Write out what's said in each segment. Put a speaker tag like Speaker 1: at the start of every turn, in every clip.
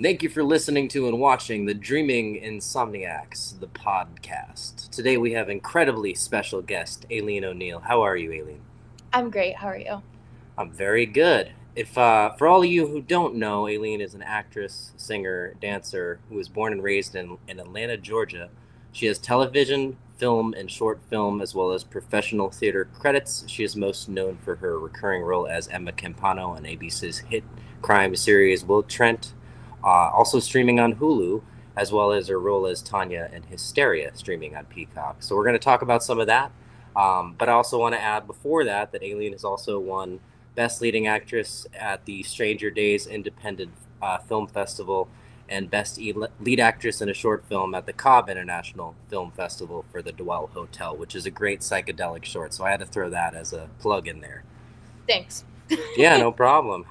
Speaker 1: Thank you for listening to and watching the Dreaming Insomniacs, the podcast. Today we have incredibly special guest, Aline O'Neill. How are you, Aline?
Speaker 2: I'm great. How are you?
Speaker 1: I'm very good. If For all of you who don't know, Aline is an actress, singer, dancer who was born and raised in Atlanta, Georgia. She has television, film, and short film, as well as professional theater credits. She is most known for her recurring role as Emma Campano on ABC's hit crime series Will Trent, also streaming on Hulu, as well as her role as Tonya in Hysteria, streaming on Peacock. So we're going to talk about some of that. But I also want to add before that Aline has also won Best Leading Actress at the Stranger Days Independent Film Festival and Best Lead Actress in a Short Film at the Cobb International Film Festival for The Dwell Hotel, which is a great psychedelic short. So I had to throw that as a plug in there.
Speaker 2: Thanks.
Speaker 1: Yeah, no problem.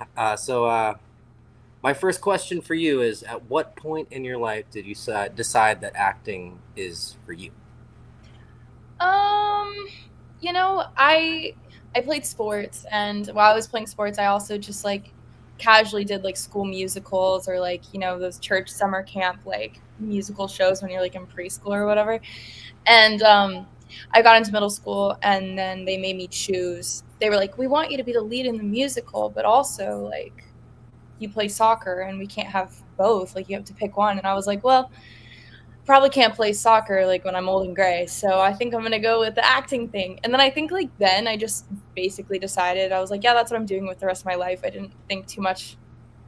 Speaker 1: My first question for you is: at what point in your life did you decide that acting is for you?
Speaker 2: Um, I played sports, and while I was playing sports, I also just like casually did like school musicals or like, those church summer camp like musical shows when you're like in preschool or whatever. And I got into middle school and then they made me choose. They were like, "We want you to be the lead in the musical, but also like you play soccer and we can't have both. Like you have to pick one." And I was like, "Well, probably can't play soccer like when I'm old and gray. So I think I'm gonna go with the acting thing." And then I think like then I just basically decided I was like, yeah, that's what I'm doing with the rest of my life. I didn't think too much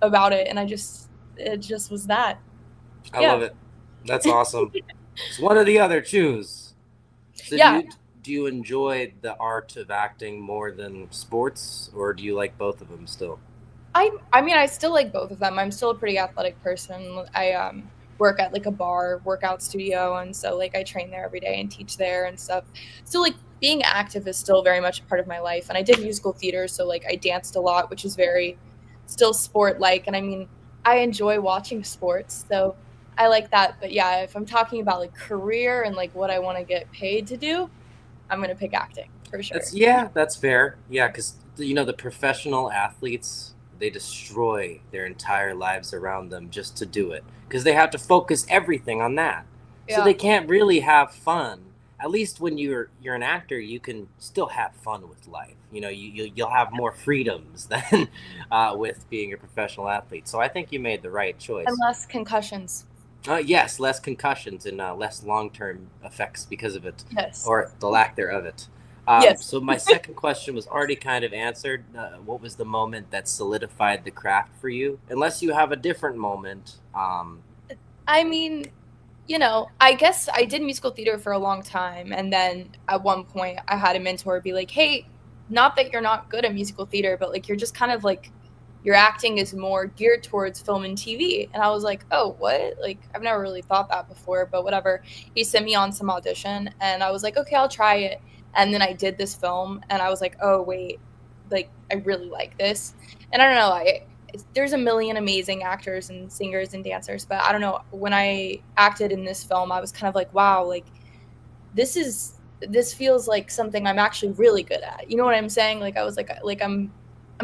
Speaker 2: about it, and it just was that.
Speaker 1: I
Speaker 2: Yeah.
Speaker 1: love it. That's awesome. It's one or the other. Choose. So
Speaker 2: Yeah.
Speaker 1: do you enjoy the art of acting more than sports, or do you like both of them still?
Speaker 2: I mean I still like both of them. I'm still a pretty athletic person. I work at like a bar workout studio, and so like I train there every day and teach there and stuff. So like being active is still very much a part of my life. And I did musical theater, so like I danced a lot, which is very still sport like. And I mean I enjoy watching sports, so I like that. But yeah, if I'm talking about like career and like what I want to get paid to do, I'm gonna pick acting for sure.
Speaker 1: That's fair. Yeah, because the professional athletes, they destroy their entire lives around them just to do it because they have to focus everything on that, so they
Speaker 2: Yeah.
Speaker 1: can't really have fun. At least when you're an actor, you can still have fun with life. You'll have more freedoms than with being a professional athlete. So I think you made the right
Speaker 2: And
Speaker 1: choice.
Speaker 2: less concussions.
Speaker 1: Yes, less concussions and less long-term effects because of it,
Speaker 2: Yes.
Speaker 1: or the lack thereof it.
Speaker 2: Yes.
Speaker 1: So my second question was already kind of answered. What was the moment that solidified the craft for you? Unless you have a different moment.
Speaker 2: I mean, I guess I did musical theater for a long time. And then at one point, I had a mentor be like, "Hey, not that you're not good at musical theater, but like you're just kind of like your acting is more geared towards film and TV." And I was like, "Oh, what?" Like, I've never really thought that before, but whatever. He sent me on some audition, and I was like, "Okay, I'll try it." And then I did this film, and I was like, "Oh, wait, like I really like this." And I don't know, there's a million amazing actors and singers and dancers, but I don't know, when I acted in this film I was kind of like, wow, like this feels like something I'm actually really good at. You know what I'm saying? Like I was like I'm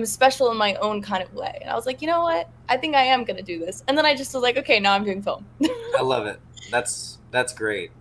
Speaker 2: special in my own kind of way. And I was like, you know what? I think I am gonna do this. And then I just was like, okay, now I'm doing film.
Speaker 1: I love it. That's great.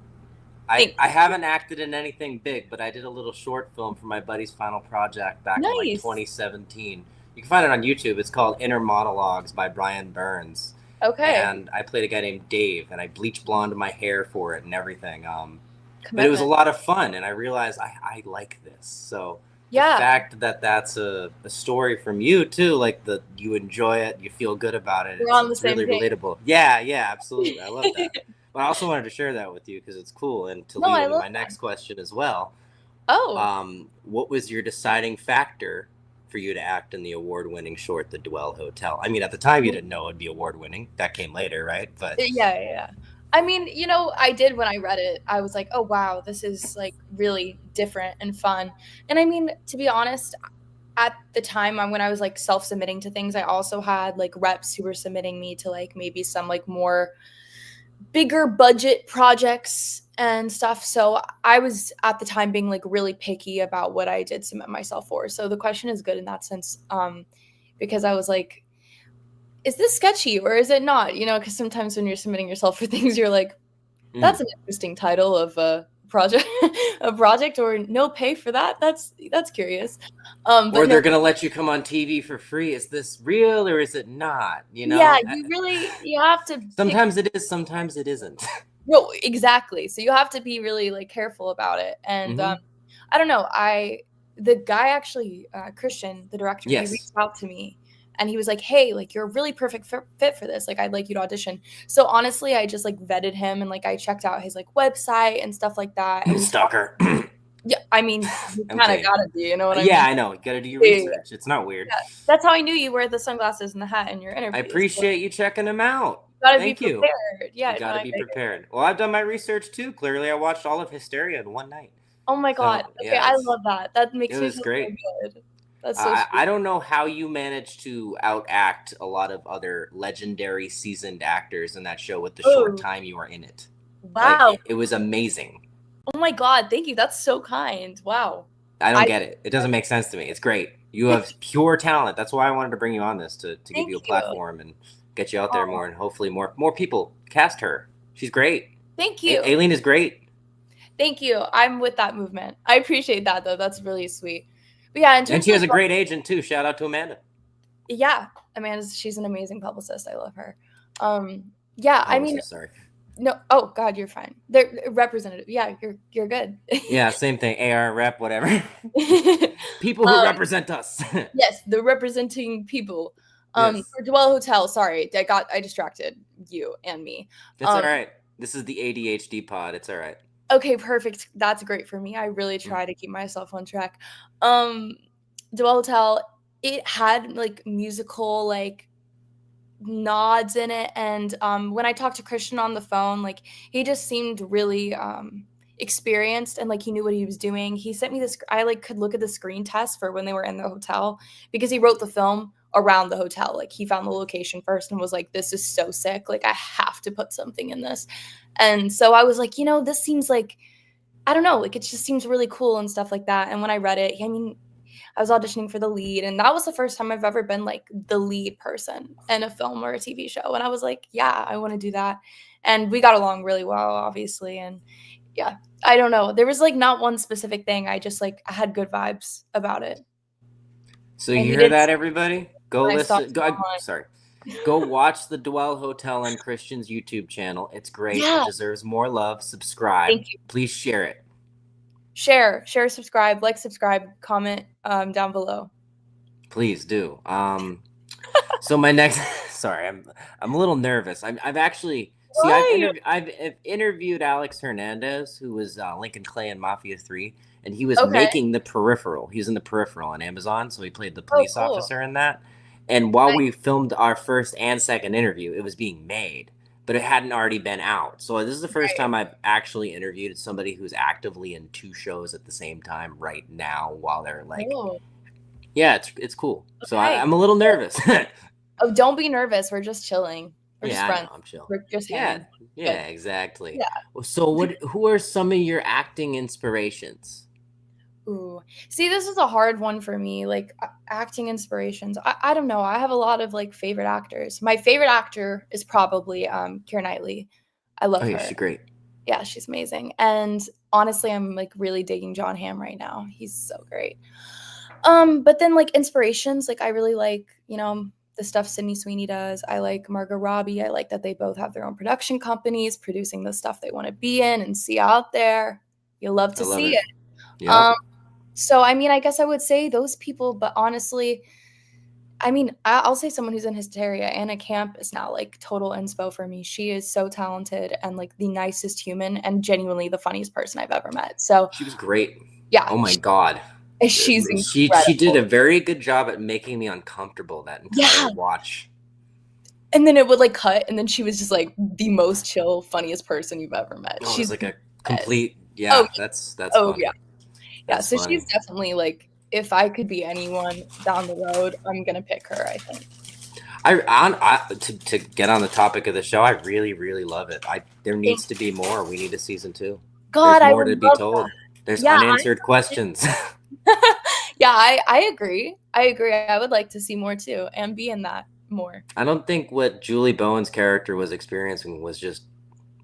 Speaker 1: I
Speaker 2: Thanks.
Speaker 1: haven't acted in anything big, but I did a little short film for my buddy's final project back in like
Speaker 2: Nice.
Speaker 1: 2017. You can find it on YouTube. It's called Inner Monologues by Brian Burns,
Speaker 2: Okay.
Speaker 1: and I played a guy named Dave, and I bleached blonde my hair for it and everything. But it was a
Speaker 2: Commitment.
Speaker 1: lot of fun, and I realized I like this. So the
Speaker 2: Yeah.
Speaker 1: fact that that's a story from you too, like you enjoy it, you feel good about it.
Speaker 2: We're
Speaker 1: It's
Speaker 2: on the
Speaker 1: it's
Speaker 2: same
Speaker 1: really
Speaker 2: page.
Speaker 1: relatable. Yeah, absolutely. I love that. But I also wanted to share that with you because it's cool, and to
Speaker 2: No,
Speaker 1: lead
Speaker 2: I
Speaker 1: into
Speaker 2: love
Speaker 1: my
Speaker 2: that.
Speaker 1: next question as well.
Speaker 2: Oh,
Speaker 1: What was your deciding factor for you to act in the award-winning short, The Dwell Hotel? I mean, at the time you didn't know it'd be award-winning. That came later, right? But
Speaker 2: yeah. I mean, I did when I read it. I was like, "Oh wow, this is like really different and fun." And I mean, to be honest, at the time when I was like self-submitting to things, I also had like reps who were submitting me to like maybe some like more bigger budget projects and stuff. So I was at the time being like really picky about what I did submit myself for. So the question is good in that sense, because I was like, is this sketchy or is it not? You know, because sometimes when you're submitting yourself for things, you're like, that's an interesting title of a project, a project, or no pay for that. That's curious. But
Speaker 1: Or
Speaker 2: no,
Speaker 1: they're gonna let you come on TV for free. Is this real or is it not? You
Speaker 2: yeah,
Speaker 1: know,
Speaker 2: you have to pick.
Speaker 1: sometimes it is, sometimes it isn't.
Speaker 2: No, exactly. So you have to be really like careful about it. And I don't know. The guy actually, Christian, the director, he
Speaker 1: Yes.
Speaker 2: reached out to me and he was like, "Hey, like you're a really perfect fit for this. Like I'd like you to audition." So honestly, I just like vetted him and like I checked out his like website and stuff like that. And
Speaker 1: Stalker.
Speaker 2: yeah, I mean, you kind of gotta do, you know what I mean?
Speaker 1: Yeah, I know. You gotta do your research. It's not weird.
Speaker 2: Yeah. That's how I knew you wear the sunglasses and the hat in your interview.
Speaker 1: I appreciate you checking them out.
Speaker 2: Gotta
Speaker 1: Thank
Speaker 2: be
Speaker 1: you.
Speaker 2: prepared. Yeah,
Speaker 1: You gotta be prepared. Well, I've done my research too. Clearly, I watched all of Hysteria in one night.
Speaker 2: Oh my god.
Speaker 1: So,
Speaker 2: Okay,
Speaker 1: yeah,
Speaker 2: I love that. That makes
Speaker 1: it
Speaker 2: me
Speaker 1: was
Speaker 2: feel
Speaker 1: great.
Speaker 2: so good. That's so sweet.
Speaker 1: I don't know how you managed to outact a lot of other legendary seasoned actors in that show with the short time you were in it.
Speaker 2: Wow.
Speaker 1: Like, it was amazing.
Speaker 2: Oh my god, thank you. That's so kind. Wow.
Speaker 1: I don't get it. It doesn't make sense to me. It's great. You have pure talent. That's why I wanted to bring you on this, to give you a platform and get you out there more, and hopefully more people cast her. She's great.
Speaker 2: Thank you.
Speaker 1: Aline is great.
Speaker 2: Thank you. I'm with that movement. I appreciate that though. That's really sweet. But yeah,
Speaker 1: and she has a great agent too. Shout out to Amanda.
Speaker 2: Yeah, she's an amazing publicist. I love her. Yeah, I mean,
Speaker 1: sorry.
Speaker 2: No, oh god, you're fine. They're representative. Yeah, you're good.
Speaker 1: Yeah, same thing. AR rep, whatever. People who represent us.
Speaker 2: Yes, the representing people. For Dwell Hotel, sorry, I distracted you and me.
Speaker 1: That's all right. This is the ADHD pod. It's all right.
Speaker 2: Okay, perfect. That's great for me. I really try to keep myself on track. Dwell Hotel, it had like musical like nods in it, and when I talked to Christian on the phone, like he just seemed really experienced and like he knew what he was doing. He sent me this, I like could look at the screen test for when they were in the hotel, because he wrote the film around the hotel. Like he found the location first and was like, this is so sick, like I have to put something in this. And so I was like, this seems like, I don't know, like it just seems really cool and stuff like that. And when I read it, I mean, I was auditioning for the lead, and that was the first time I've ever been like the lead person in a film or a TV show. And I was like, yeah, I want to do that. And we got along really well, obviously. And yeah, I don't know. There was like not one specific thing. I just like, I had good vibes about it.
Speaker 1: So you hear that, everybody? Go listen. Go watch the Dwell Hotel on Christian's YouTube channel. It's great.
Speaker 2: Yeah.
Speaker 1: It deserves more love. Subscribe.
Speaker 2: Thank you.
Speaker 1: Please share it.
Speaker 2: Share, subscribe, comment down below.
Speaker 1: Please do. So my next, sorry, I'm a little nervous. I've actually I've interviewed Alex Hernandez, who was Lincoln Clay in Mafia 3, and he was making The Peripheral. He was in The Peripheral on Amazon, so he played the police officer in that. And while we filmed our first and second interview, it was being made, but it hadn't already been out. So this is the first time I've actually interviewed somebody who's actively in 2 shows at the same time right now while they're like, yeah, it's cool. So I'm a little nervous.
Speaker 2: Oh, don't be nervous. We're just chilling. We're just friends.
Speaker 1: I'm chill.
Speaker 2: We're just hanging.
Speaker 1: Yeah, exactly.
Speaker 2: Yeah.
Speaker 1: So who are some of your acting inspirations?
Speaker 2: Ooh, see, this is a hard one for me. Like acting inspirations. I don't know. I have a lot of like favorite actors. My favorite actor is probably Keira Knightley. I love her.
Speaker 1: She's great.
Speaker 2: Yeah, she's amazing. And honestly, I'm like really digging John Hamm right now. He's so great. But then like inspirations, like I really like, the stuff Sydney Sweeney does. I like Margot Robbie. I like that they both have their own production companies producing the stuff they want to be in and see out there. You love to see it.
Speaker 1: Yep.
Speaker 2: So, I mean, I guess I would say those people, but honestly, I mean, I'll say someone who's in Hysteria. Anna Camp is now like total inspo for me. She is so talented and like the nicest human and genuinely the funniest person I've ever met. So
Speaker 1: she was great.
Speaker 2: Yeah.
Speaker 1: Oh my God.
Speaker 2: She
Speaker 1: did a very good job at making me uncomfortable that entire watch.
Speaker 2: And then it would like cut, and then she was just like the most chill, funniest person you've ever met.
Speaker 1: She's like a complete that's funny.
Speaker 2: Yeah, so funny. She's definitely like, if I could be anyone down the road, I'm gonna pick her, I think.
Speaker 1: To get on the topic of the show, I really, really love it. There needs to be more. We need a season 2.
Speaker 2: God,
Speaker 1: there's more to be told.
Speaker 2: That.
Speaker 1: There's unanswered questions.
Speaker 2: Yeah, I agree. I would like to see more too and be in that. more.
Speaker 1: I don't think what Julie Bowen's character was experiencing was just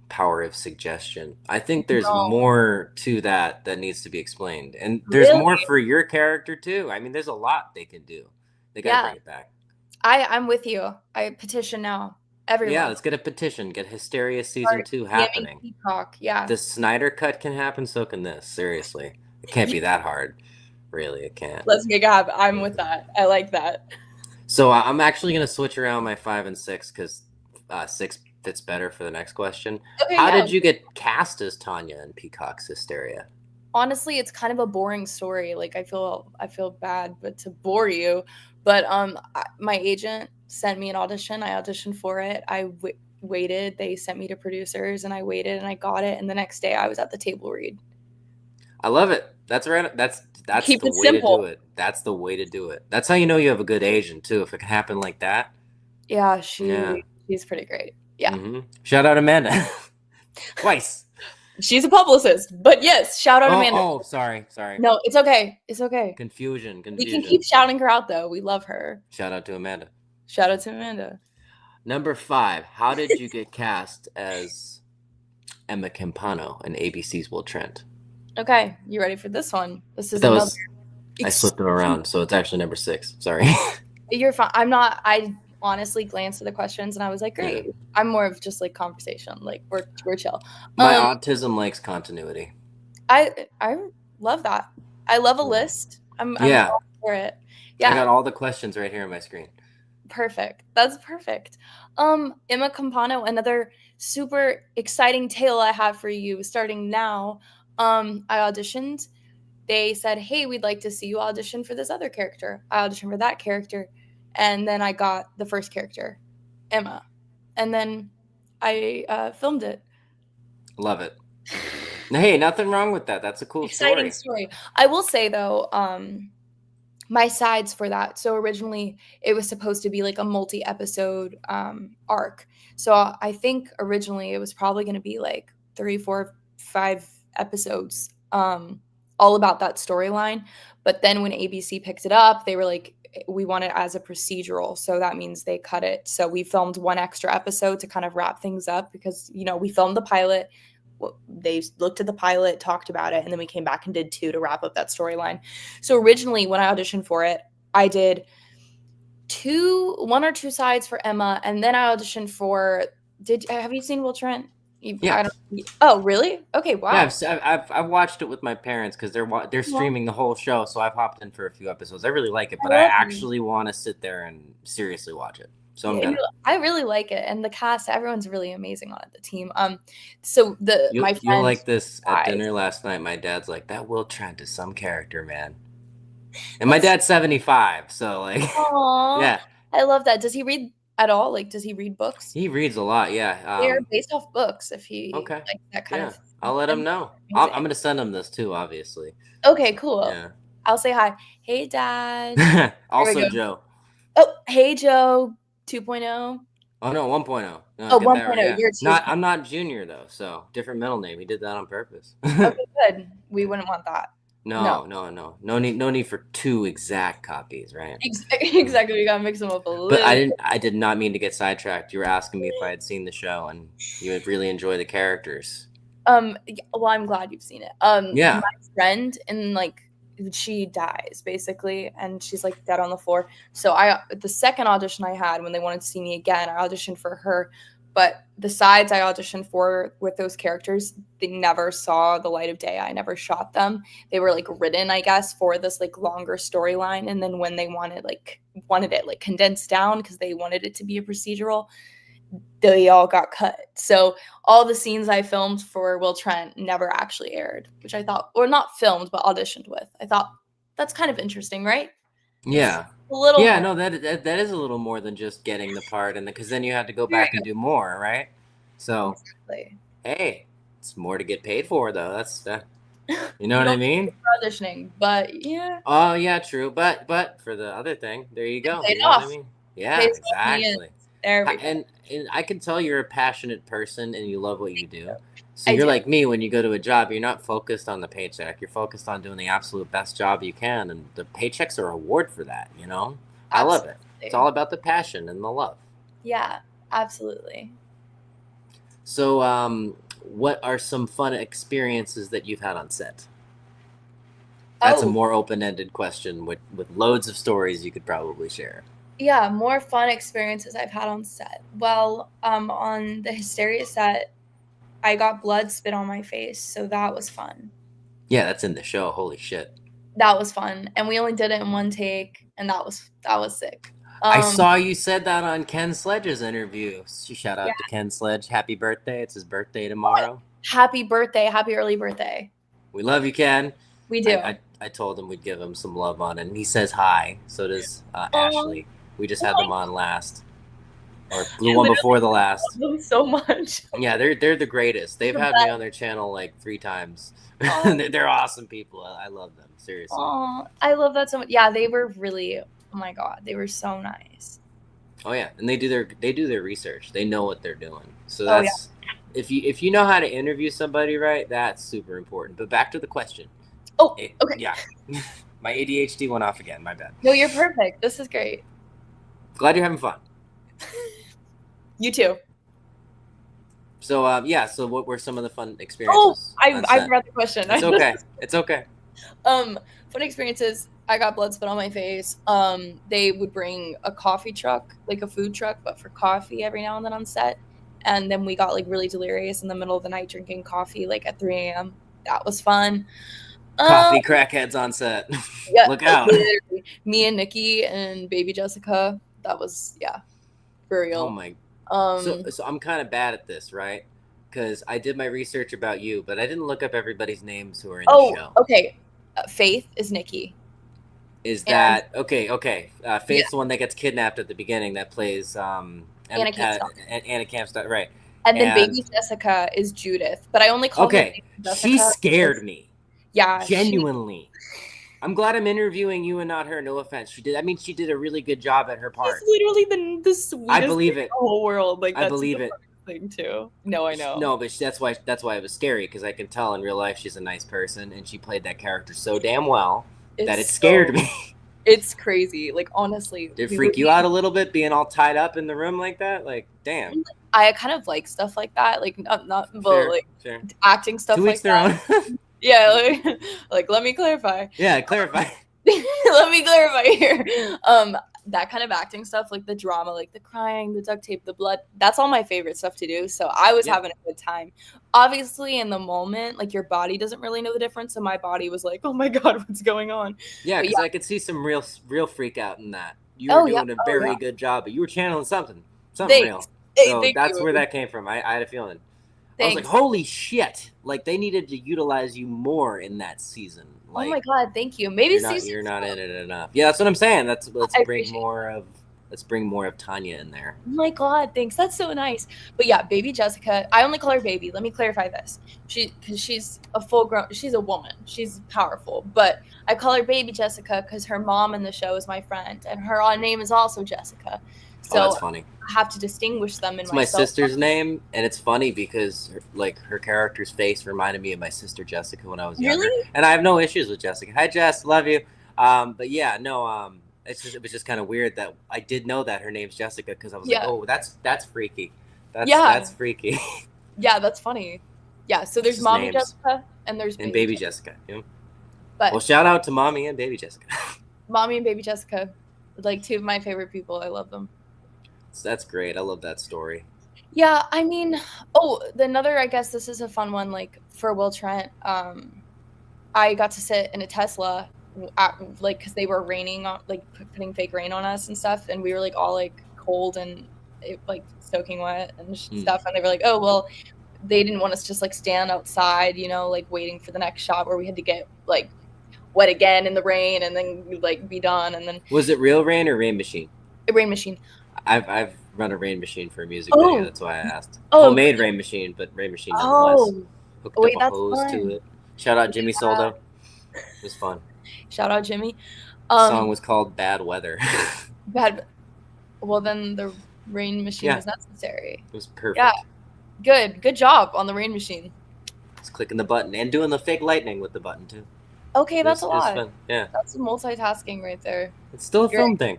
Speaker 1: power of suggestion. I think there's
Speaker 2: No,
Speaker 1: more to that needs to be explained. And there's
Speaker 2: really?
Speaker 1: more for your character too. I mean, there's a lot they can do. They got to
Speaker 2: Yeah,
Speaker 1: bring it back.
Speaker 2: I'm with you. I petition now.
Speaker 1: Yeah,
Speaker 2: Everyone.
Speaker 1: let's get a petition. Get Hysteria season
Speaker 2: Start
Speaker 1: 2
Speaker 2: DMing
Speaker 1: happening.
Speaker 2: Peacock. Yeah.
Speaker 1: The Snyder cut can happen, so can this. Seriously. It can't be that hard. Really, it can't.
Speaker 2: Let's make it happen. I'm with that. I like that.
Speaker 1: So I'm actually going to switch around my 5 and 6 because 6 fits better for the next question.
Speaker 2: Okay,
Speaker 1: How
Speaker 2: yeah.
Speaker 1: did you get cast as Tonya in Peacock's Hysteria?
Speaker 2: Honestly, it's kind of a boring story. Like I feel bad, but to bore you, but my agent sent me an audition. I auditioned for it. I waited. They sent me to producers, and I waited, and I got it. And the next day, I was at the table read.
Speaker 1: I love it. That's right. That's
Speaker 2: Keep
Speaker 1: the
Speaker 2: it
Speaker 1: way
Speaker 2: simple.
Speaker 1: to do it. That's the way to do it. That's how you know you have a good agent too. If it can happen like that.
Speaker 2: Yeah, she's pretty great. Yeah.
Speaker 1: Mm-hmm. Shout out Amanda. Twice.
Speaker 2: She's a publicist, but yes, shout out Amanda.
Speaker 1: Oh, sorry.
Speaker 2: No, it's okay. It's okay.
Speaker 1: Confusion.
Speaker 2: We can keep shouting her out though. We love her.
Speaker 1: Shout out to Amanda.
Speaker 2: Shout out to Amanda.
Speaker 1: Number 5. How did you get cast as Emma Campano in ABC's Will Trent?
Speaker 2: Okay, you ready for this one? This is
Speaker 1: I slipped them around, so it's actually number 6. Sorry.
Speaker 2: You're fine. I honestly glanced at the questions and I was like, great. Yeah. I'm more of just like conversation. Like we're chill.
Speaker 1: My autism likes continuity.
Speaker 2: I love that. I love a list. I'm all for it. Yeah.
Speaker 1: I got all the questions right here on my screen.
Speaker 2: Perfect. That's perfect. Emma Campano, another super exciting tale I have for you starting now. I auditioned. They said, hey, we'd like to see you audition for this other character. I auditioned for that character. And then I got the first character, Emma. And then I filmed it.
Speaker 1: Love it. Hey, nothing wrong with that. That's a cool
Speaker 2: exciting story. I will say, though, my sides for that. So originally it was supposed to be like a multi-episode arc. So I think originally it was probably going to be like 3, 4, 5 episodes all about that storyline. But then when ABC picked it up, they were like, we want it as a procedural. So that means they cut it. So we filmed 1 extra episode to kind of wrap things up because, we filmed the pilot. They looked at the pilot, talked about it, and then we came back and did 2 to wrap up that storyline. So originally when I auditioned for it, I did 1 or 2 sides for Emma, and then I auditioned for, have you seen Will Trent?
Speaker 1: Yeah.
Speaker 2: Oh, really? Okay, wow.
Speaker 1: Yeah, I've watched it with my parents because they're streaming the whole show, so I've hopped in for a few episodes. I really like it, but I actually want to sit there and seriously watch it. So
Speaker 2: I really like it, and the cast, everyone's really amazing on it. The team. So my friend,
Speaker 1: you like this at dinner last night. My dad's like, that Will Trent is some character, man. And my dad's 75, so like,
Speaker 2: aww, yeah, I love that. Does he read at all? Like, does he read books?
Speaker 1: He reads a lot, yeah.
Speaker 2: They're based off books. If he
Speaker 1: like
Speaker 2: that kind of,
Speaker 1: I'll let him know. I'm gonna send him this too, obviously.
Speaker 2: Okay, cool.
Speaker 1: Yeah.
Speaker 2: I'll say hi. Hey, Dad.
Speaker 1: Also, Joe.
Speaker 2: Oh, hey, Joe. 2.0.
Speaker 1: Oh no, 1.0. No,
Speaker 2: oh, 1.0. Right. You're
Speaker 1: I'm not junior though, so different middle name. He did that on purpose.
Speaker 2: Okay, good. We wouldn't want that.
Speaker 1: No. No need for 2 exact copies, right?
Speaker 2: Exactly. We gotta mix them up a little.
Speaker 1: But I did not mean to get sidetracked. You were asking me if I had seen the show and you would really enjoy the characters.
Speaker 2: Well, I'm glad you've seen it.
Speaker 1: Yeah.
Speaker 2: My friend she dies basically, and she's like dead on the floor. So the second audition I had when they wanted to see me again, I auditioned for her. But the sides I auditioned for with those characters, they never saw the light of day. I never shot them. They were like written, I guess, for this like longer storyline. And then when they wanted it like condensed down because they wanted it to be a procedural, they all got cut. So all the scenes I filmed for Will Trent never actually aired, which I thought, or not filmed, but auditioned with. I thought that's kind of interesting, right?
Speaker 1: Yeah.
Speaker 2: A little.
Speaker 1: Yeah, no, that is a little more than just getting the part, and because then you have to go back and do more, right? So,
Speaker 2: exactly.
Speaker 1: Hey, it's more to get paid for, though. That's you know what I mean?
Speaker 2: Auditioning, but yeah.
Speaker 1: Oh yeah, true. But for the other thing, there you go.
Speaker 2: You
Speaker 1: know what I mean? Yeah, exactly.
Speaker 2: And
Speaker 1: I can tell you're a passionate person and you love what you do. So you're like me when you go to a job, you're not focused on the paycheck. You're focused on doing the absolute best job you can. And the paycheck's a reward for that, I love it. It's all about the passion and the love.
Speaker 2: Yeah, absolutely.
Speaker 1: So, what are some fun experiences that you've had on set? That's a more open-ended question with loads of stories you could probably share.
Speaker 2: Yeah, more fun experiences I've had on set. Well, on the Hysteria set, I got blood spit on my face, so that was fun.
Speaker 1: Yeah, that's in the show. Holy shit.
Speaker 2: That was fun, and we only did it in one take, and that was sick.
Speaker 1: I saw you said that on Ken Sledge's interview. Shout out
Speaker 2: Yeah.
Speaker 1: to Ken Sledge. Happy birthday. It's his birthday tomorrow.
Speaker 2: Happy birthday. Happy early birthday.
Speaker 1: We love you, Ken.
Speaker 2: We do.
Speaker 1: I told him we'd give him some love on it, and he says hi. So does Ashley. We just had them on last. Or the one before the last.
Speaker 2: I love them so much.
Speaker 1: Yeah, they're the greatest. They've had me on their channel like 3 times. They're awesome people. I love them. Seriously.
Speaker 2: Oh, I love that so much. Yeah, they were really, oh my God, they were so nice.
Speaker 1: Oh yeah, and they do their research. They know what they're doing. So that's if you know how to interview somebody right, that's super important. But back to the question.
Speaker 2: Oh, okay.
Speaker 1: Yeah. My ADHD went off again. My bad.
Speaker 2: No, you're perfect. This is great.
Speaker 1: Glad you're having fun.
Speaker 2: You too.
Speaker 1: So so what were some of the fun experiences?
Speaker 2: Oh, I read the question.
Speaker 1: It's okay. It's okay.
Speaker 2: Fun experiences. I got blood spit on my face. They would bring a coffee truck, like a food truck, but for coffee every now and then on set. And then we got like really delirious in the middle of the night drinking coffee like at 3 a.m. That was fun.
Speaker 1: Coffee crackheads on set.
Speaker 2: Yeah,
Speaker 1: Look out.
Speaker 2: Me and Nikki and baby Jessica. That was for real.
Speaker 1: Oh my. So I'm kind of bad at this, right? Because I did my research about you, but I didn't look up everybody's names who are in the show.
Speaker 2: Okay. Faith is Nikki.
Speaker 1: Is that okay? Faith's the one that gets kidnapped at the beginning. That plays Anna Campbell, right?
Speaker 2: And then baby Jessica is Judith, but I only call her baby Jessica.
Speaker 1: She scared me.
Speaker 2: Yeah,
Speaker 1: genuinely. I'm glad I'm interviewing you and not her. No offense. She did a really good job at her part.
Speaker 2: She's literally the sweetest
Speaker 1: I believe it.
Speaker 2: in the whole world. Like
Speaker 1: I believe it.
Speaker 2: Thing too. No, I know.
Speaker 1: No, but that's why it was scary, because I can tell in real life she's a nice person, and she played that character so damn well that it scared me.
Speaker 2: It's crazy. Like honestly,
Speaker 1: did it freak you out a little bit being all tied up in the room like that? Like, damn.
Speaker 2: I kind of like stuff like that. Like not but
Speaker 1: fair.
Speaker 2: Acting stuff like that.
Speaker 1: To each their own.
Speaker 2: Yeah, like let me clarify.
Speaker 1: Yeah, clarify.
Speaker 2: Let me clarify here. That kind of acting stuff, like the drama, like the crying, the duct tape, the blood, that's all my favorite stuff to do. So I was having a good time. Obviously, in the moment, like your body doesn't really know the difference. So my body was like, oh my God, what's going on?
Speaker 1: Yeah, because I could see some real freak out in that. You were doing a very good job, but you were channeling something real. So that's where that came from. I had a feeling. Thanks. I was like, holy shit. Like, they needed to utilize you more in that season. Like,
Speaker 2: oh my God, thank you. Maybe
Speaker 1: you're not in it enough. Yeah, that's what I'm saying. Let's bring more of Tonya in there.
Speaker 2: Oh my God, thanks. That's so nice. But yeah, baby Jessica, I only call her baby. Let me clarify this. Because she's a full-grown, she's a woman. She's powerful. But I call her baby Jessica because her mom in the show is my friend. And her name is also Jessica. So
Speaker 1: that's funny.
Speaker 2: I have to distinguish them in
Speaker 1: it's myself. My sister's name, and it's funny because her character's face reminded me of my sister Jessica when I was younger.
Speaker 2: Really?
Speaker 1: And I have no issues with Jessica. Hi Jess, love you. But yeah, no, it was just kind of weird that I did know that her name's Jessica, because I was like, oh, that's freaky. That's freaky.
Speaker 2: Yeah, that's funny. Yeah, so there's mommy names. Jessica and there's
Speaker 1: baby Jessica. Yeah.
Speaker 2: But
Speaker 1: well, shout out to mommy and baby Jessica.
Speaker 2: Mommy and baby Jessica, like 2 of my favorite people. I love them.
Speaker 1: That's great. I love that story.
Speaker 2: Yeah, I mean, another, I guess this is a fun one, like for Will Trent. I got to sit in a Tesla, because they were raining on, like putting fake rain on us and stuff, and we were like all like cold and soaking wet and stuff, and they were like, oh well, they didn't want us to just like stand outside, like waiting for the next shot where we had to get like wet again in the rain and then like be done. And then
Speaker 1: was it real rain or rain machine?
Speaker 2: A rain machine.
Speaker 1: I've run a rain machine for a music video. That's why I asked. Homemade rain machine, but rain machine nonetheless. Hooked up a hose to it. Shout out Jimmy Soldo. It was fun.
Speaker 2: Shout out Jimmy.
Speaker 1: The song was called Bad Weather.
Speaker 2: Well, then the rain machine was necessary.
Speaker 1: It was perfect.
Speaker 2: Yeah. Good job on the rain machine.
Speaker 1: Just clicking the button and doing the fake lightning with the button too.
Speaker 2: Okay, that's a lot.
Speaker 1: Fun. Yeah.
Speaker 2: That's multitasking right there.
Speaker 1: It's still a film thing.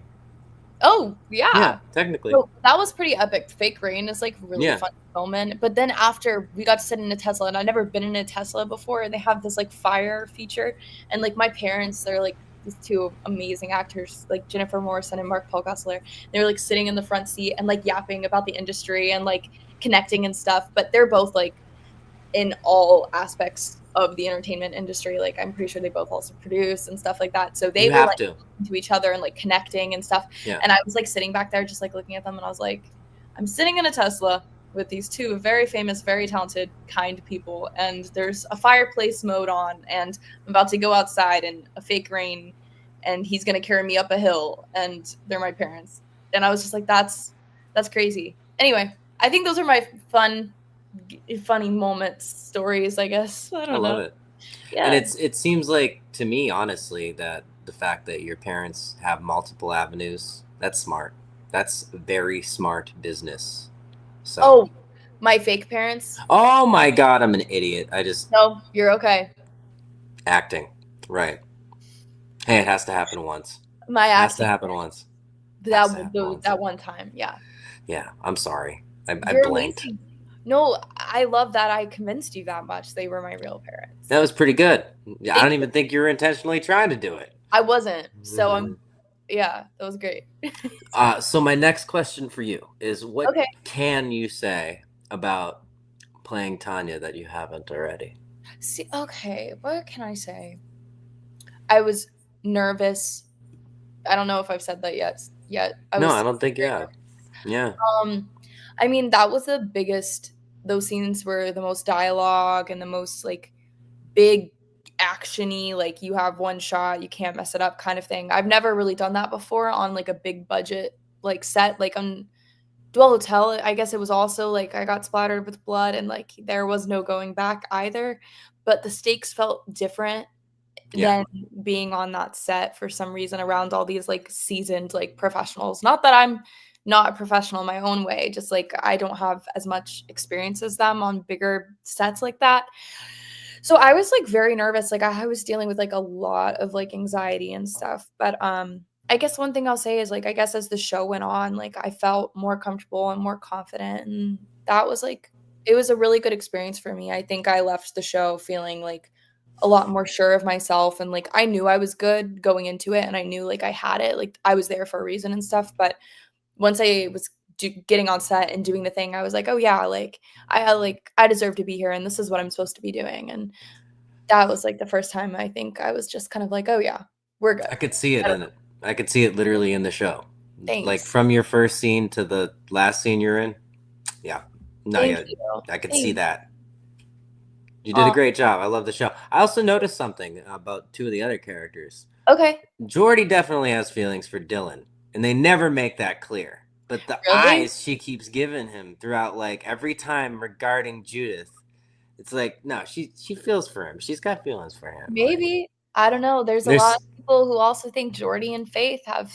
Speaker 2: Oh, yeah.
Speaker 1: Yeah, technically.
Speaker 2: So that was pretty epic. Fake rain is like really
Speaker 1: Yeah.
Speaker 2: fun to film in. But then after we got to sit in a Tesla, and I'd never been in a Tesla before, and they have this like fire feature. And like my parents, they're like these two amazing actors, like Jennifer Morrison and Mark Paul Gosselaar. They were like sitting in the front seat and like yapping about the industry and like connecting and stuff. But they're both like in all aspects of the entertainment industry. Like I'm pretty sure they both also produce and stuff like that. So they
Speaker 1: You
Speaker 2: were
Speaker 1: have
Speaker 2: like
Speaker 1: to.
Speaker 2: to each other and like connecting and stuff.
Speaker 1: Yeah.
Speaker 2: And I was like sitting back there just like looking at them and I was like, I'm sitting in a Tesla with these two very famous, very talented, kind people, and there's a fireplace mode on, and I'm about to go outside in a fake rain, and he's gonna carry me up a hill, and they're my parents. And I was just like, that's crazy. Anyway, I think those are my funny moments, stories, I guess. I
Speaker 1: I
Speaker 2: don't
Speaker 1: love
Speaker 2: know.
Speaker 1: it.
Speaker 2: Yeah.
Speaker 1: And it seems like to me, honestly, that the fact that your parents have multiple avenues, that's smart. That's very smart business. So.
Speaker 2: Oh, my fake parents?
Speaker 1: Oh my God, I'm an idiot. I just
Speaker 2: No, you're okay.
Speaker 1: acting. Right. Hey, it has to happen once.
Speaker 2: My
Speaker 1: It has to
Speaker 2: acting,
Speaker 1: happen once. Has to happen once.
Speaker 2: that one time, yeah.
Speaker 1: Yeah, I'm sorry. I
Speaker 2: You're
Speaker 1: blinked.
Speaker 2: amazing. No, I love that I convinced you that much. They were my real parents.
Speaker 1: That was pretty good. I
Speaker 2: Thank
Speaker 1: don't
Speaker 2: you.
Speaker 1: even think you were intentionally trying to do it.
Speaker 2: I wasn't. So yeah, that was great.
Speaker 1: So my next question for you is, what
Speaker 2: Okay.
Speaker 1: can you say about playing Tonya that you haven't already?
Speaker 2: See, okay, what can I say? I was nervous. I don't know if I've said that yet. I
Speaker 1: don't think you have. Yeah.
Speaker 2: I mean, that was the biggest. Those scenes were the most dialogue and the most like big actiony, like you have one shot, you can't mess it up kind of thing. I've never really done that before on like a big budget like set, like on Dwell Hotel. I guess it was also like I got splattered with blood and like there was no going back either. But the stakes felt different
Speaker 1: Yeah.
Speaker 2: than being on that set for some reason around all these like seasoned like professionals. Not that I'm not a professional in my own way, just like I don't have as much experience as them on bigger sets like that. So I was like very nervous. Like I was dealing with like a lot of like anxiety and stuff. But I guess one thing I'll say is like I guess as the show went on, like I felt more comfortable and more confident, and that was like it was a really good experience for me. I think I left the show feeling like a lot more sure of myself, and like I knew I was good going into it, and I knew like I had it. Like I was there for a reason and stuff. But once I was getting on set and doing the thing, I was like, oh yeah, like I deserve to be here, and this is what I'm supposed to be doing. And that was like the first time I think I was just kind of like, oh yeah, we're good.
Speaker 1: I could see it in it. I could see it literally in the show.
Speaker 2: Thanks.
Speaker 1: Like from your first scene to the last scene you're in. Yeah. No,
Speaker 2: Thank
Speaker 1: yeah.
Speaker 2: you.
Speaker 1: I could
Speaker 2: Thank
Speaker 1: see
Speaker 2: you.
Speaker 1: that. You did a great job. I love the show. I also noticed something about two of the other characters.
Speaker 2: Okay.
Speaker 1: Jordy definitely has feelings for Dylan, and they never make that clear. But the
Speaker 2: Really?
Speaker 1: eyes she keeps giving him throughout, like every time regarding Judith, it's like no, she feels for him. She's got feelings for him.
Speaker 2: Maybe. I don't know. There's a lot of people who also think Jordy and Faith have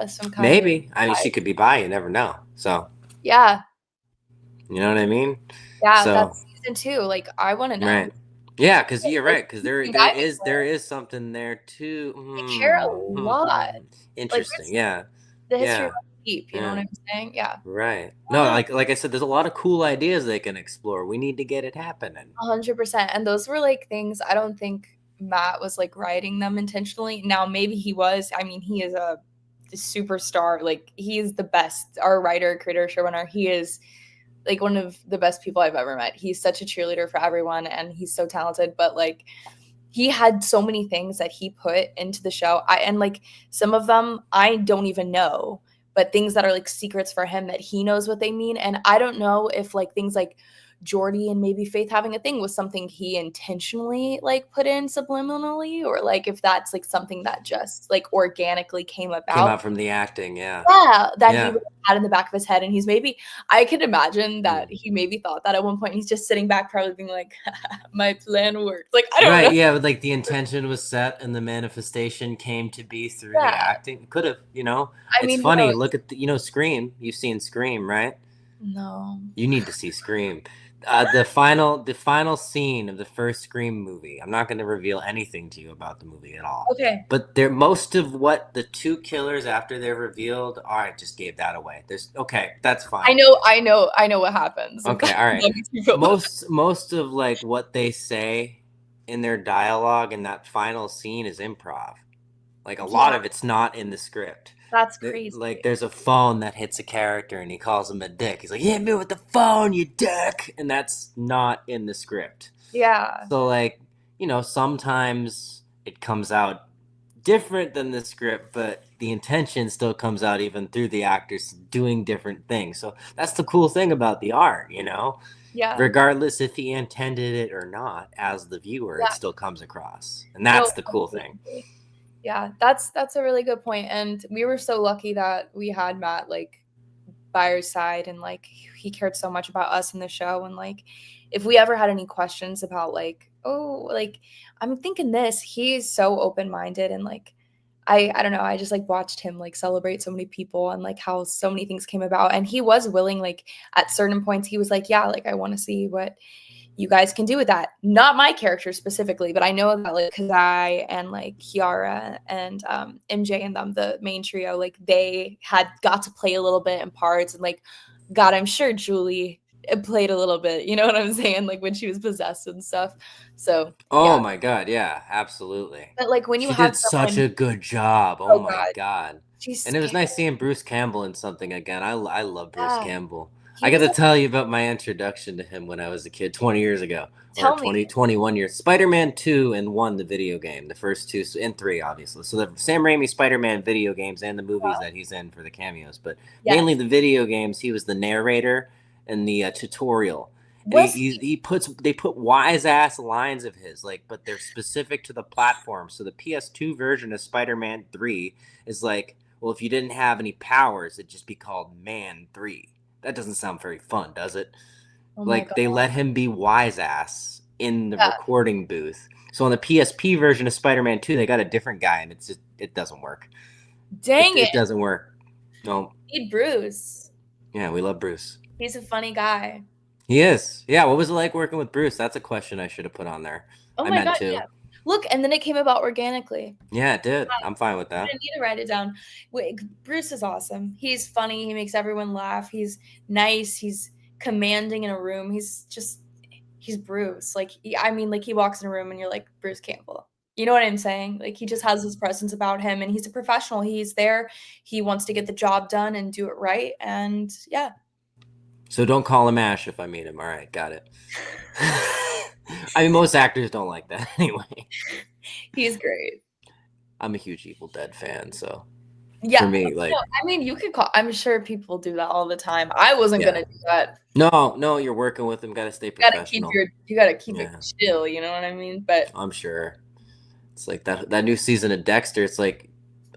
Speaker 2: some kind
Speaker 1: maybe.
Speaker 2: of
Speaker 1: I mean, she could be bi. You never know. So
Speaker 2: yeah.
Speaker 1: You know what I mean?
Speaker 2: Yeah,
Speaker 1: So,
Speaker 2: that's season 2. Like I want to know.
Speaker 1: right. Yeah, because you're right. Because there
Speaker 2: care.
Speaker 1: is something there too.
Speaker 2: They care a lot.
Speaker 1: Interesting.
Speaker 2: Like,
Speaker 1: Yeah.
Speaker 2: the history runs deep. You know what I'm saying? Yeah.
Speaker 1: Right. No, like I said, there's a lot of cool ideas they can explore. We need to get it happening.
Speaker 2: 100%. And those were like things I don't think Matt was like writing them intentionally. Now maybe he was. I mean, he is a superstar. Like he is the best. Our writer, creator, showrunner. He is like one of the best people I've ever met. He's such a cheerleader for everyone, and he's so talented. But like, he had so many things that he put into the show. And like some of them I don't even know, but things that are like secrets for him that he knows what they mean. And I don't know if like things like Jordy and maybe Faith having a thing was something he intentionally like put in subliminally, or like if that's like something that just like organically came out
Speaker 1: from the acting. Yeah.
Speaker 2: That he had in the back of his head. And he's maybe, I could imagine that he maybe thought that at one point. He's just sitting back probably being like, my plan worked. Like, I don't know.
Speaker 1: Yeah, but like the intention was set and the manifestation came to be through the acting. Could have, it's funny. Look at Scream. You've seen Scream, right?
Speaker 2: No.
Speaker 1: You need to see Scream. The final scene of the first Scream movie. I'm not going to reveal anything to you about the movie at all.
Speaker 2: Okay.
Speaker 1: But most of what the two killers after they're revealed, all right, just gave that away. That's fine.
Speaker 2: I know what happens.
Speaker 1: Okay, all right. Most of like what they say in their dialogue in that final scene is improv. Like a lot of it's not in the script.
Speaker 2: That's crazy.
Speaker 1: Like there's a phone that hits a character and he calls him a dick. He's like, "You hit me with the phone, you dick," and that's not in the script.
Speaker 2: Yeah.
Speaker 1: So like, sometimes it comes out different than the script, but the intention still comes out even through the actors doing different things. So that's the cool thing about the art,
Speaker 2: Yeah.
Speaker 1: Regardless if he intended it or not, as the viewer, it still comes across, and that's the cool thing.
Speaker 2: Yeah, that's a really good point, and we were so lucky that we had Matt like by our side, and like he cared so much about us in the show, and like if we ever had any questions about like, oh, like I'm thinking this, he's so open-minded, and like I don't know, I just like watched him like celebrate so many people and like how so many things came about, and he was willing, like at certain points he was like, yeah, like I want to see what you guys can do with that. Not my character specifically, but I know that like Kazai and like Kiara and MJ and them, the main trio, like they had got to play a little bit in parts, and like God, I'm sure Julie played a little bit, you know what I'm saying? Like when she was possessed and stuff. So
Speaker 1: my God, yeah, absolutely.
Speaker 2: But like when you
Speaker 1: she
Speaker 2: have
Speaker 1: did such a good job. Oh my God. And it was nice seeing Bruce Campbell in something again. I love Bruce Campbell. I got to tell you about my introduction to him when I was a kid 20 years ago. Or 21 years. Spider-Man 2 and 1, the video game. The first 2 and 3, obviously. So the Sam Raimi Spider-Man video games and the movies that he's in for the cameos. But mainly the video games, he was the narrator and the tutorial. They put wise ass lines of his, like, but they're specific to the platform. So the PS2 version of Spider-Man 3 is like, well, if you didn't have any powers, it'd just be called Man 3. That doesn't sound very fun, does it? They let him be wise ass in the recording booth. So on the PSP version of Spider-Man 2, they got a different guy, and it doesn't work.
Speaker 2: Dang it.
Speaker 1: It doesn't work. No.
Speaker 2: Need Bruce.
Speaker 1: Yeah, we love Bruce.
Speaker 2: He's a funny guy.
Speaker 1: He is. Yeah, what was it like working with Bruce? That's a question I should have put on there.
Speaker 2: Oh my God, yeah. Look, and then it came about organically.
Speaker 1: Yeah, it did. I'm fine with that.
Speaker 2: I didn't need to write it down. Bruce is awesome. He's funny. He makes everyone laugh. He's nice. He's commanding in a room. He's Bruce. Like, he walks in a room and you're like, Bruce Campbell. You know what I'm saying? Like, he just has this presence about him, and he's a professional. He's there. He wants to get the job done and do it right. And yeah.
Speaker 1: So don't call him Ash if I meet him. All right, got it. I mean, most actors don't like that anyway.
Speaker 2: He's great.
Speaker 1: I'm a huge Evil Dead fan, so
Speaker 2: yeah.
Speaker 1: For me, like,
Speaker 2: you could call. I'm sure people do that all the time. I wasn't gonna do that.
Speaker 1: No, you're working with them. Got to stay professional.
Speaker 2: You gotta keep it chill. You know what I mean? But
Speaker 1: I'm sure it's like that new season of Dexter. It's like,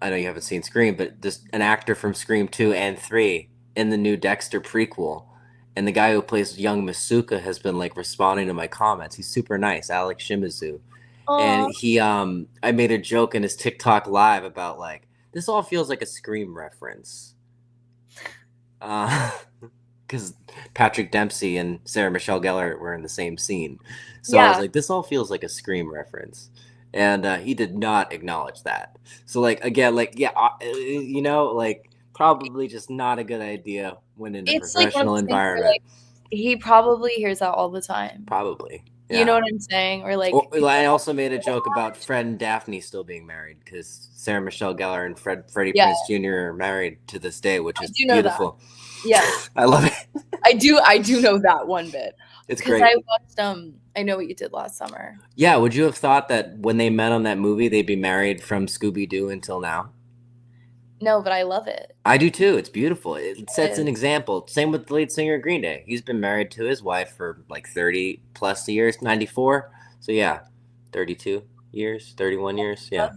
Speaker 1: I know you haven't seen Scream, but just an actor from Scream 2 and 3 in the new Dexter prequel. And the guy who plays young Masuka has been like responding to my comments. He's super nice, Alex Shimizu. And he, I made a joke in his TikTok live about like, this all feels like a Scream reference. Because Patrick Dempsey and Sarah Michelle Gellar were in the same scene. So I was like, this all feels like a Scream reference. And he did not acknowledge that. So like, again, like, like, probably just not a good idea when in a professional environment.
Speaker 2: Like, he probably hears that all the time.
Speaker 1: Probably. Yeah.
Speaker 2: You know what I'm saying? Or like,
Speaker 1: I also made a joke about Fred and Daphne still being married because Sarah Michelle Gellar and Freddie Prinze Jr. are married to this day, which is beautiful.
Speaker 2: Yeah,
Speaker 1: I love it.
Speaker 2: I do know that one bit.
Speaker 1: It's great.
Speaker 2: I watched I Know What You Did Last Summer.
Speaker 1: Yeah, would you have thought that when they met on that movie, they'd be married from Scooby-Doo until now?
Speaker 2: No, but I love it.
Speaker 1: I do too. It's beautiful. It sets an example. Same with the lead singer of Green Day. He's been married to his wife for like 30 plus years, 94. So yeah, 32 years, 31 years. Yeah.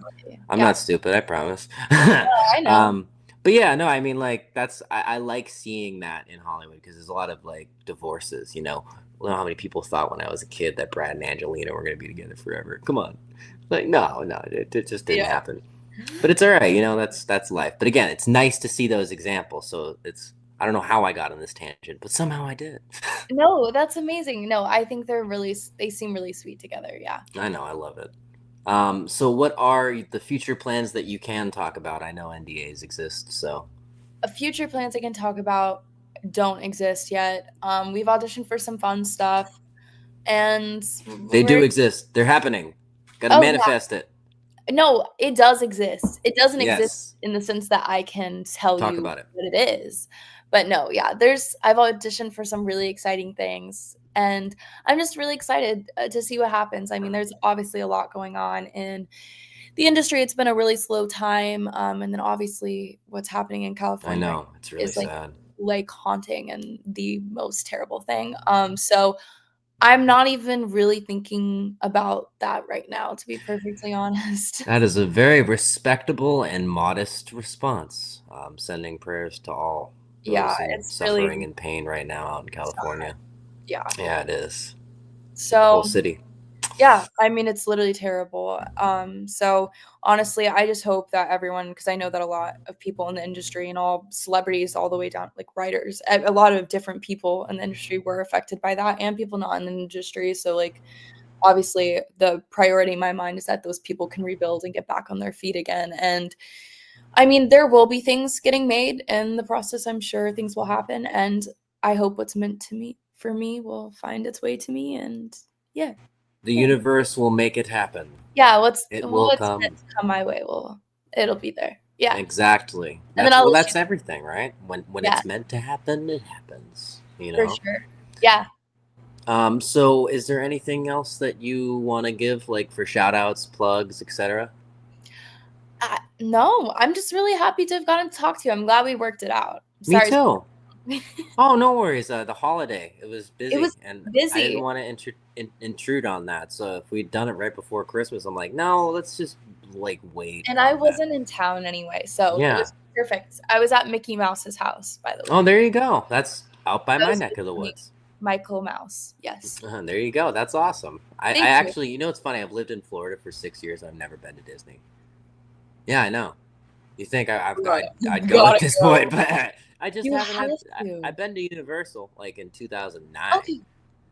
Speaker 1: I'm not stupid, I promise.
Speaker 2: Yeah, I know.
Speaker 1: But yeah, no, I mean, like, I like seeing that in Hollywood because there's a lot of like divorces, you know. I don't know how many people thought when I was a kid that Brad and Angelina were going to be together forever. Come on. Like, no, it just didn't happen. But it's all right, you know, that's life. But again, it's nice to see those examples. So it's I don't know how I got on this tangent, but somehow I did.
Speaker 2: No, that's amazing. No, I think they seem really sweet together. Yeah.
Speaker 1: I know, I love it. So what are the future plans that you can talk about? I know NDAs exist, so.
Speaker 2: Future plans I can talk about don't exist yet. We've auditioned for some fun stuff, and
Speaker 1: They do exist. They're happening. Gotta
Speaker 2: oh yeah,
Speaker 1: manifest it.
Speaker 2: no, it does exist. It doesn't exist
Speaker 1: Yes.
Speaker 2: in the sense that I can tell
Speaker 1: Talk
Speaker 2: you
Speaker 1: about it.
Speaker 2: what it is. But no, yeah, I've auditioned for some really exciting things, and I'm just really excited to see what happens. I mean, there's obviously a lot going on in the industry. It's been a really slow time, and then obviously what's happening in
Speaker 1: I
Speaker 2: California right
Speaker 1: know. It's
Speaker 2: now
Speaker 1: really
Speaker 2: is
Speaker 1: sad.
Speaker 2: like haunting and the most terrible thing. So I'm not even really thinking about that right now, to be perfectly honest.
Speaker 1: That is a very respectable and modest response. Sending prayers to all
Speaker 2: Yeah,
Speaker 1: those in
Speaker 2: it's
Speaker 1: suffering
Speaker 2: really
Speaker 1: and pain right now out in
Speaker 2: sad.
Speaker 1: California.
Speaker 2: Yeah.
Speaker 1: Yeah, it is. Like the whole
Speaker 2: So,
Speaker 1: city.
Speaker 2: yeah, I mean, it's literally terrible. So honestly, I just hope that everyone, because I know that a lot of people in the industry and all celebrities, all the way down, like writers, a lot of different people in the industry were affected by that, and people not in the industry. So, like, obviously, the priority in my mind is that those people can rebuild and get back on their feet again. And I mean, there will be things getting made in the process. I'm sure things will happen, and I hope what's meant to me for me will find its way to me. And yeah,
Speaker 1: The
Speaker 2: yeah.
Speaker 1: universe will make it happen.
Speaker 2: Yeah,
Speaker 1: It will
Speaker 2: what's meant
Speaker 1: come.
Speaker 2: to come my way it'll be there. Yeah.
Speaker 1: Exactly.
Speaker 2: And then I'll let you
Speaker 1: That's everything, right? When
Speaker 2: yeah,
Speaker 1: it's meant to happen, it happens. You
Speaker 2: for
Speaker 1: know?
Speaker 2: sure. Yeah.
Speaker 1: So is there anything else that you want to give, like for shout outs, plugs, etc.?
Speaker 2: No, I'm just really happy to have gotten to talk to you. I'm glad we worked it out.
Speaker 1: Me
Speaker 2: Sorry.
Speaker 1: too. Oh, no worries. The holiday, it was
Speaker 2: It
Speaker 1: busy,
Speaker 2: was
Speaker 1: and I didn't
Speaker 2: busy,
Speaker 1: want to intrude on that. So if we'd done it right before Christmas, I'm like, no, let's just like wait
Speaker 2: and I
Speaker 1: on that.
Speaker 2: wasn't in town anyway, so it
Speaker 1: Yeah.
Speaker 2: was perfect. I was at Mickey Mouse's house, by the
Speaker 1: Oh,
Speaker 2: way.
Speaker 1: there you go. That's out by
Speaker 2: I
Speaker 1: my
Speaker 2: was
Speaker 1: neck of the
Speaker 2: visiting
Speaker 1: woods.
Speaker 2: Michael Mouse. Yes.
Speaker 1: There you go. That's awesome. I
Speaker 2: Thank you.
Speaker 1: actually, it's funny. I've lived in Florida for 6 years. I've never been to Disney. Yeah, I know. You think
Speaker 2: Right. You
Speaker 1: I'd go at
Speaker 2: gotta
Speaker 1: this
Speaker 2: go.
Speaker 1: point, but I just
Speaker 2: You
Speaker 1: haven't
Speaker 2: have
Speaker 1: had.
Speaker 2: to.
Speaker 1: I've been to Universal like in 2009.
Speaker 2: Okay.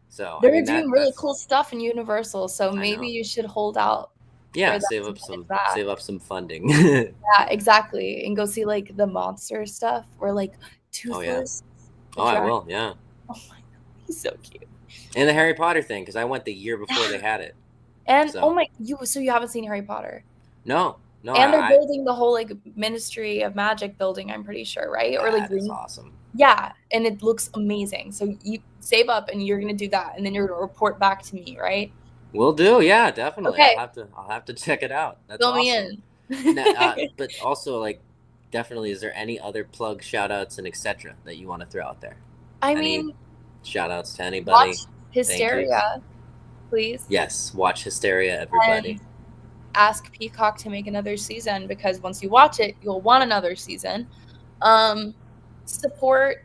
Speaker 1: So I
Speaker 2: They're
Speaker 1: mean
Speaker 2: doing really
Speaker 1: that's
Speaker 2: cool stuff in Universal, so
Speaker 1: I
Speaker 2: maybe
Speaker 1: know.
Speaker 2: you should hold out for
Speaker 1: Yeah,
Speaker 2: them to get it back.
Speaker 1: save up some funding.
Speaker 2: Yeah, exactly, and go see, like, the monster stuff or, like,
Speaker 1: Oh yeah.
Speaker 2: Toothless, the
Speaker 1: Oh, I
Speaker 2: dragon.
Speaker 1: will. Yeah.
Speaker 2: Oh my god, he's so cute.
Speaker 1: And the Harry Potter thing because I went the year before
Speaker 2: Yeah,
Speaker 1: they had it.
Speaker 2: and oh
Speaker 1: So
Speaker 2: my you haven't seen Harry Potter?
Speaker 1: no, no,
Speaker 2: And they're building the whole, like, Ministry of Magic building, I'm pretty sure, right? Or, like,
Speaker 1: that is
Speaker 2: Green
Speaker 1: awesome.
Speaker 2: yeah, and it looks amazing, so you save up and you're gonna do that, and then you're gonna report back to me, right?
Speaker 1: Will do. Yeah, definitely.
Speaker 2: Okay,
Speaker 1: I'll have to check it out. That's
Speaker 2: fill me
Speaker 1: awesome.
Speaker 2: in.
Speaker 1: Now, but also like definitely, is there any other plug, shout outs, and etc. that you want to throw out there?
Speaker 2: I
Speaker 1: Any
Speaker 2: mean,
Speaker 1: shout outs to anybody?
Speaker 2: watch
Speaker 1: Thank yous.
Speaker 2: Hysteria, please,
Speaker 1: Yes, watch Hysteria, everybody.
Speaker 2: and ask Peacock to make another season, because once you watch it, you'll want another season. Support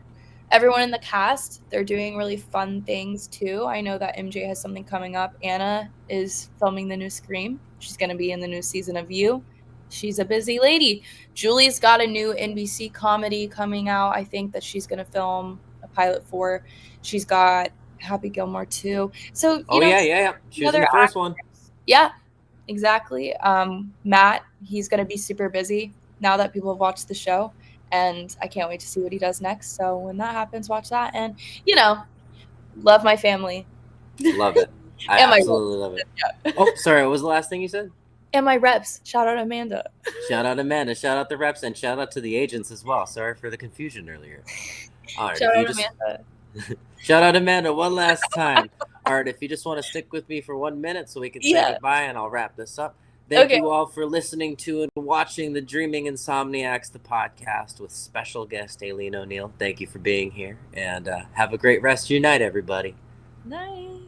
Speaker 2: everyone in the cast. They're doing really fun things too. I know that MJ has something coming up. Anna is filming the new Scream. She's going to be in the new season of You. She's a busy lady. Julie's got a new NBC comedy coming out, I think, that she's going to film a pilot for. She's got Happy Gilmore too. So,
Speaker 1: Oh yeah. She was in
Speaker 2: another
Speaker 1: the first one.
Speaker 2: yeah, exactly. Matt, he's going to be super busy now that people have watched the show, and I can't wait to see what he does next. So when that happens, watch that. And, love my family.
Speaker 1: Love it. I
Speaker 2: And my
Speaker 1: absolutely love it.
Speaker 2: yeah.
Speaker 1: Oh, sorry. What was the last thing you said?
Speaker 2: And my reps. Shout out Amanda.
Speaker 1: Shout out Amanda. Shout out the reps, and shout out to the agents as well. Sorry for the confusion earlier. All right,
Speaker 2: Shout out Amanda.
Speaker 1: Shout out Amanda one last time. All right, if you just want to stick with me for 1 minute so we can say goodbye, and I'll wrap this up. Thank you all for listening to and watching the Dreaming Insomniacs, the podcast with special guest Aline O'Neill. Thank you for being here, and have a great rest of your night, everybody.
Speaker 2: Night.